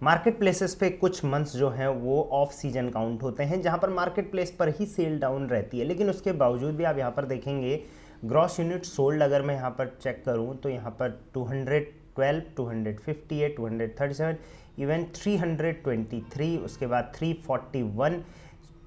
Market places पे कुछ months जो हैं वो ऑफ सीजन काउंट होते हैं, जहाँ पर मार्केट प्लेस पर ही सेल डाउन रहती है, लेकिन उसके बावजूद भी आप यहाँ पर देखेंगे ग्रॉस यूनिट सोल्ड अगर मैं यहाँ पर चेक करूँ तो यहाँ पर 212, 258, 237, इवन 323, उसके बाद 341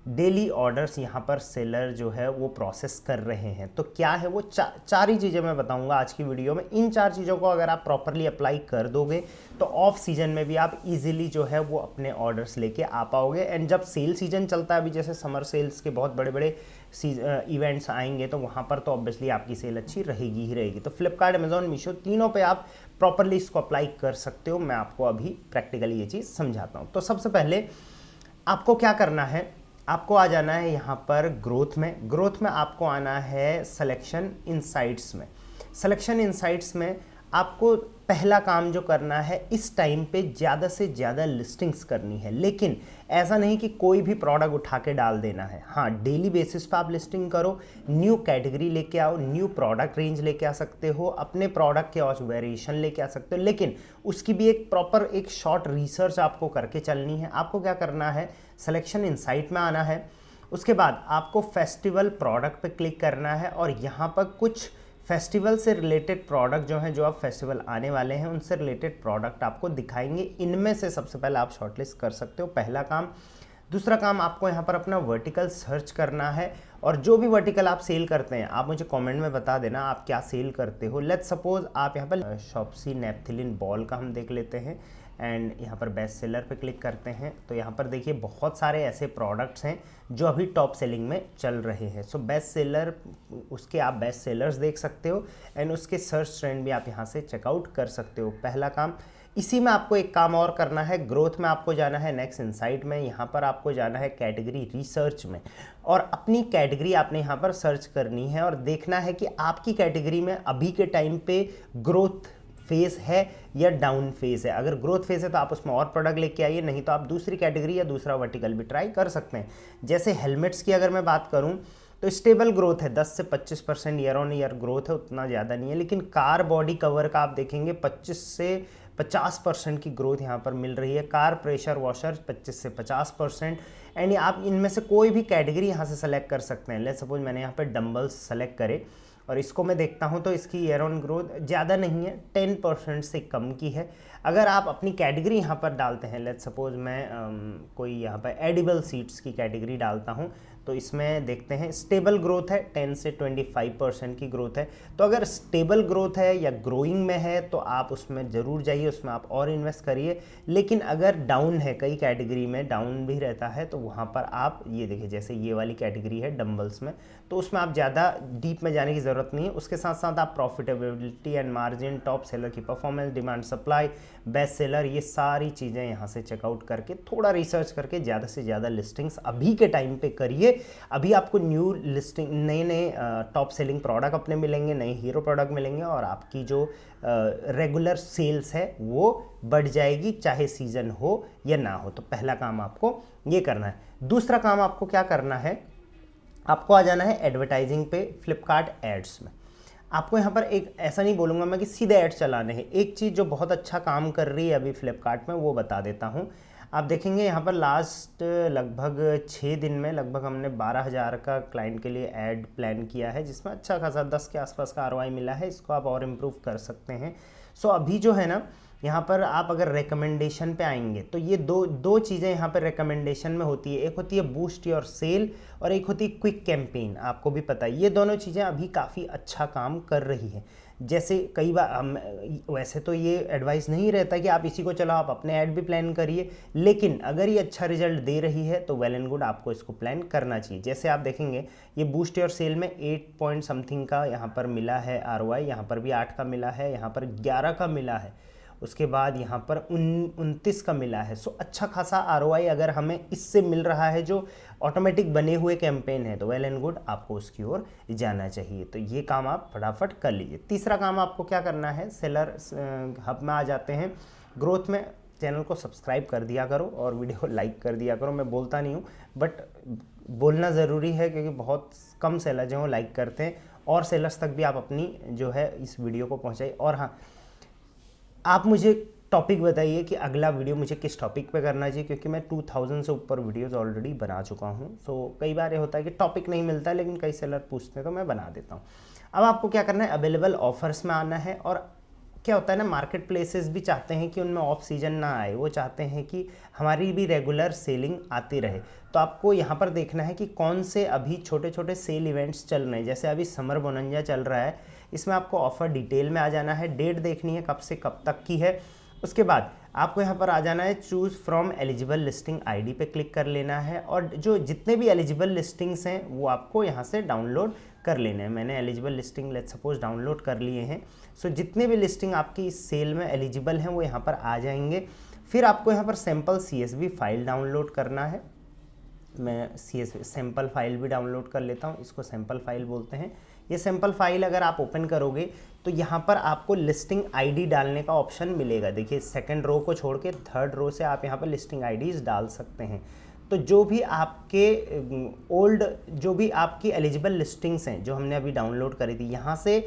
डेली ऑर्डर्स यहाँ पर सेलर जो है वो प्रोसेस कर रहे हैं। तो क्या है वो चार ही चीज़ें मैं बताऊंगा आज की वीडियो में। इन चार चीज़ों को अगर आप प्रॉपरली अप्लाई कर दोगे तो ऑफ सीजन में भी आप इजीली जो है वो अपने ऑर्डर्स लेके आ पाओगे। एंड जब सेल सीजन चलता है, अभी जैसे समर सेल्स के बहुत बड़े बड़े इवेंट्स आएंगे, तो वहाँ पर तो ऑब्वियसली आपकी सेल अच्छी रहेगी ही रहेगी। तो फ्लिपकार्ट, अमेजॉन, मीशो तीनों पे आप प्रॉपरली इसको अप्लाई कर सकते हो। मैं आपको अभी प्रैक्टिकली ये चीज़ समझाता हूँ। तो सबसे पहले आपको क्या करना है, आपको आ जाना है यहाँ पर ग्रोथ में आपको आना है सिलेक्शन इनसाइट्स में। सिलेक्शन इनसाइट्स में आपको पहला काम जो करना है, इस टाइम पे ज़्यादा से ज़्यादा लिस्टिंग्स करनी है, लेकिन ऐसा नहीं कि कोई भी प्रोडक्ट उठा के डाल देना है। हाँ, डेली बेसिस पे आप लिस्टिंग करो, न्यू कैटेगरी लेके आओ, न्यू प्रोडक्ट रेंज लेके आ सकते हो, अपने प्रोडक्ट के और वेरिएशन लेके आ सकते हो, लेकिन उसकी भी एक प्रॉपर एक शॉर्ट रिसर्च आपको करके चलनी है। आपको क्या करना है, सिलेक्शन इनसाइट में आना है, उसके बाद आपको फेस्टिवल प्रोडक्ट पे क्लिक करना है और यहाँ पर कुछ फेस्टिवल से रिलेटेड प्रोडक्ट जो हैं, जो अब फेस्टिवल आने वाले हैं उनसे रिलेटेड प्रोडक्ट आपको दिखाएंगे। इनमें से सबसे पहले आप शॉर्टलिस्ट कर सकते हो, पहला काम। दूसरा काम, आपको यहाँ पर अपना वर्टिकल सर्च करना है और जो भी वर्टिकल आप सेल करते हैं आप मुझे कमेंट में बता देना आप क्या सेल करते हो। लेट्स सपोज आप यहाँ पर शॉप्सी नेपथिलिन बॉल का हम देख लेते हैं एंड यहाँ पर बेस्ट सेलर पे क्लिक करते हैं। तो यहाँ पर देखिए बहुत सारे ऐसे प्रोडक्ट्स हैं जो अभी टॉप सेलिंग में चल रहे हैं। सो बेस्ट सेलर, उसके आप बेस्ट सेलर्स देख सकते हो एंड उसके सर्च ट्रेंड भी आप यहाँ से चेकआउट कर सकते हो। पहला काम। इसी में आपको एक काम और करना है, ग्रोथ में आपको जाना है नेक्स्ट इनसाइट में, यहाँ पर आपको जाना है कैटेगरी रिसर्च में और अपनी कैटेगरी आपने यहाँ पर सर्च करनी है और देखना है कि आपकी कैटेगरी में अभी के टाइम पे ग्रोथ फेज है या डाउन फेज है। अगर ग्रोथ फेज है तो आप उसमें और प्रोडक्ट लेके आइए, नहीं तो आप दूसरी कैटेगरी या दूसरा वर्टिकल भी ट्राई कर सकते हैं। जैसे हेलमेट्स की अगर मैं बात करूं तो स्टेबल ग्रोथ है, 10 से 25% ईयर ऑन ईयर ग्रोथ है, उतना ज़्यादा नहीं है। लेकिन कार बॉडी कवर का आप देखेंगे 25 से 50% की ग्रोथ यहाँ पर मिल रही है। कार प्रेशर वॉशर 25 से 50%। एंड आप इनमें से कोई भी कैटेगरी यहाँ से सेलेक्ट कर सकते हैं। लेट्स सपोज मैंने यहाँ पर डंबल्स सेलेक्ट करे और इसको मैं देखता हूँ तो इसकी ईयर ऑन ग्रोथ ज़्यादा नहीं है, 10% से कम की है। अगर आप अपनी कैटेगरी यहाँ पर डालते हैं, लेट्स सपोज मैं कोई यहाँ पर एडिबल सीड्स की कैटेगरी डालता हूँ, तो इसमें देखते हैं स्टेबल ग्रोथ है, 10 से 25% की ग्रोथ है। तो अगर स्टेबल ग्रोथ है या ग्रोइंग में है तो आप उसमें ज़रूर जाइए, उसमें आप और इन्वेस्ट करिए। लेकिन अगर डाउन है, कई कैटेगरी में डाउन भी रहता है, तो वहाँ पर आप ये देखिए, जैसे ये वाली कैटेगरी है डंबल्स में, तो उसमें आप ज़्यादा डीप में जाने की ज़रूरत नहीं है। उसके साथ साथ आप profitability and margin, top seller की performance, demand supply, best seller, ये सारी चीज़ें यहाँ से चेकआउट करके थोड़ा रिसर्च करके ज़्यादा से ज़्यादा लिस्टिंग्स अभी के टाइम पे करिए। अभी आपको न्यू लिस्टिंग, नए नए टॉप सेलिंग प्रोडक्ट अपने मिलेंगे, नए हीरो प्रोडक्ट मिलेंगे और आपकी जो रेगुलर सेल्स है वो बढ़ जाएगी, चाहे सीजन हो या ना हो। तो पहला काम आपको ये करना है। दूसरा काम आपको क्या करना है, आपको आ जाना है एडवर्टाइजिंग पे, फ्लिपकार्ट एड्स में। आपको यहाँ पर एक, ऐसा नहीं बोलूँगा मैं कि सीधे एड्स चलाने हैं, एक चीज़ जो बहुत अच्छा काम कर रही है अभी फ्लिपकार्ट में वो बता देता हूँ। आप देखेंगे यहाँ पर लास्ट लगभग 6 दिन में लगभग हमने 12,000 का क्लाइंट के लिए ऐड प्लान किया है, जिसमें अच्छा खासा 10 के आसपास का आरओआई मिला है। इसको आप और इम्प्रूव कर सकते हैं। सो अभी जो है ना, यहाँ पर आप अगर रिकमेंडेशन पे आएंगे तो ये दो चीज़ें यहाँ पर रिकमेंडेशन में होती है। एक होती है बूस्ट योर सेल और एक होती है क्विक कैंपेन। आपको भी पता है ये दोनों चीज़ें अभी काफ़ी अच्छा काम कर रही हैं। जैसे कई बार वैसे तो ये एडवाइस नहीं रहता कि आप इसी को चलाओ, आप अपने ऐड भी प्लान करिए, लेकिन अगर ये अच्छा रिजल्ट दे रही है तो वेल एंड गुड, आपको इसको प्लान करना चाहिए। जैसे आप देखेंगे ये बूस्ट योर सेल में 8 पॉइंट समथिंग का यहाँ पर मिला है आरओआई, यहाँ पर भी 8 का मिला है, यहाँ पर 11 का मिला है, उसके बाद यहाँ पर 29 का मिला है। सो अच्छा खासा आरओआई अगर हमें इससे मिल रहा है जो ऑटोमेटिक बने हुए कैंपेन है, तो वेल एंड गुड, आपको उसकी ओर जाना चाहिए। तो ये काम आप फटाफट कर लीजिए। तीसरा काम आपको क्या करना है, सेलर हब में आ जाते हैं। ग्रोथ में चैनल को सब्सक्राइब कर दिया करो और वीडियो लाइक कर दिया करो। मैं बोलता नहीं हूँ बट बोलना ज़रूरी है, क्योंकि बहुत कम सेलर जो लाइक करते हैं, और सेलर्स तक भी आप अपनी जो है इस वीडियो को पहुँचाइए। और हाँ, आप मुझे टॉपिक बताइए कि अगला वीडियो मुझे किस टॉपिक पे करना चाहिए, क्योंकि मैं 2000 से ऊपर वीडियोस ऑलरेडी बना चुका हूँ। सो कई बार ये होता है कि टॉपिक नहीं मिलता है, लेकिन कई सेलर पूछते हैं तो मैं बना देता हूँ। अब आपको क्या करना है, अवेलेबल ऑफर्स में आना है। और क्या होता है ना, मार्केट प्लेसेस भी चाहते हैं कि उनमें ऑफ सीजन ना आए, वो चाहते हैं कि हमारी भी रेगुलर सेलिंग आती रहे। तो आपको यहाँ पर देखना है कि कौन से अभी छोटे छोटे सेल इवेंट्स चल रहे हैं। जैसे अभी समर बोनंजा चल रहा है, इसमें आपको ऑफर डिटेल में आ जाना है, डेट देखनी है कब से कब तक की है। उसके बाद आपको यहाँ पर आ जाना है, choose from eligible listing ID पे क्लिक कर लेना है, और जो जितने भी एलिजिबल लिस्टिंग्स हैं वो आपको यहाँ से डाउनलोड कर लेने हैं। मैंने eligible listing let's suppose download कर लिए हैं। सो जितने भी लिस्टिंग आपकी इस सेल में एलिजिबल हैं वो यहाँ पर आ जाएंगे। फिर आपको यहाँ पर सैम्पल CSV फाइल डाउनलोड करना है। मैं CSV सैम्पल फाइल भी डाउनलोड कर लेता हूँ, इसको सैम्पल फाइल बोलते हैं। ये सैम्पल फाइल अगर आप ओपन करोगे तो यहाँ पर आपको लिस्टिंग आईडी डालने का ऑप्शन मिलेगा। देखिए सेकंड रो को छोड़ के थर्ड रो से आप यहाँ पर लिस्टिंग आईडीज़ डाल सकते हैं। तो जो भी आपके जो भी आपकी एलिजिबल लिस्टिंग्स हैं जो हमने अभी डाउनलोड करी थी, यहाँ से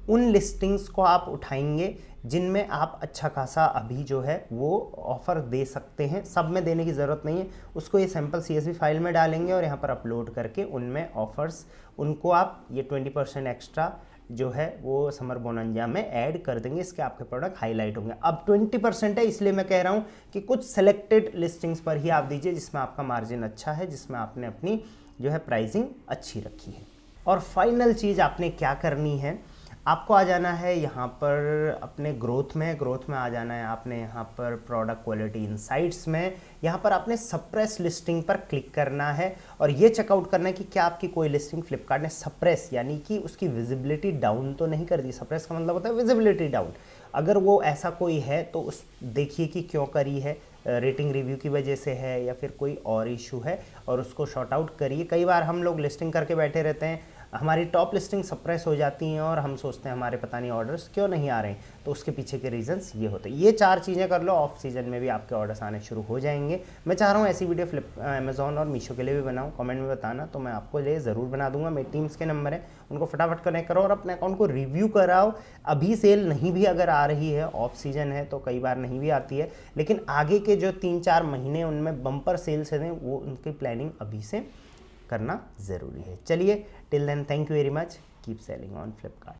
उन लिस्टिंग्स को आप उठाएंगे जिनमें आप अच्छा खासा अभी जो है वो ऑफ़र दे सकते हैं। सब में देने की ज़रूरत नहीं है, उसको ये सैम्पल CSV फाइल में डालेंगे और यहाँ पर अपलोड करके उनमें ऑफ़र्स उनको आप ये 20% एक्स्ट्रा जो है वो समर बोनंजा में ऐड कर देंगे। इसके आपके प्रोडक्ट हाईलाइट होंगे। अब 20% है, इसलिए मैं कह रहा हूँ कि कुछ सेलेक्टेड लिस्टिंग्स पर ही आप दीजिए जिसमें आपका मार्जिन अच्छा है, जिसमें आपने अपनी जो है प्राइसिंग अच्छी रखी है। और फाइनल चीज़ आपने क्या करनी है, आपको आ जाना है यहाँ पर अपने ग्रोथ में आ जाना है आपने, यहाँ पर प्रोडक्ट क्वालिटी इनसाइट्स में, यहाँ पर आपने सप्रेस लिस्टिंग पर क्लिक करना है और ये चेकआउट करना है कि क्या आपकी कोई लिस्टिंग फ्लिपकार्ट ने सप्रेस यानी कि उसकी विजिबिलिटी डाउन तो नहीं कर दी। सप्रेस का मतलब होता है विजिबिलिटी डाउन। अगर वो ऐसा कोई है तो उस देखिए कि क्यों करी है, रेटिंग रिव्यू की वजह से है या फिर कोई और इशू है, और उसको शॉर्ट आउट करिए। कई बार हम लोग लिस्टिंग करके बैठे रहते हैं, हमारी टॉप लिस्टिंग सप्रेस हो जाती हैं और हम सोचते हैं हमारे पता नहीं ऑर्डर्स क्यों नहीं आ रहे हैं, तो उसके पीछे के रीजंस ये होते हैं। ये 4 चीज़ें कर लो, ऑफ सीजन में भी आपके ऑर्डर्स आने शुरू हो जाएंगे। मैं चाह रहा हूँ ऐसी वीडियो अमेजॉन और मीशो के लिए भी बनाऊँ, कमेंट में बताना तो मैं आपको लिए ज़रूर बना दूंगा। मेरी टीम्स के नंबर है, उनको फटाफट कनेक्ट करो और अपने अकाउंट को रिव्यू कराओ। अभी सेल नहीं भी अगर आ रही है, ऑफ सीजन है तो कई बार नहीं भी आती है, लेकिन आगे के जो 3-4 महीने उनमें बम्पर सेल्स हैं वो उनकी प्लानिंग अभी से करना ज़रूरी है। चलिए till then, thank you very much, keep selling on Flipkart.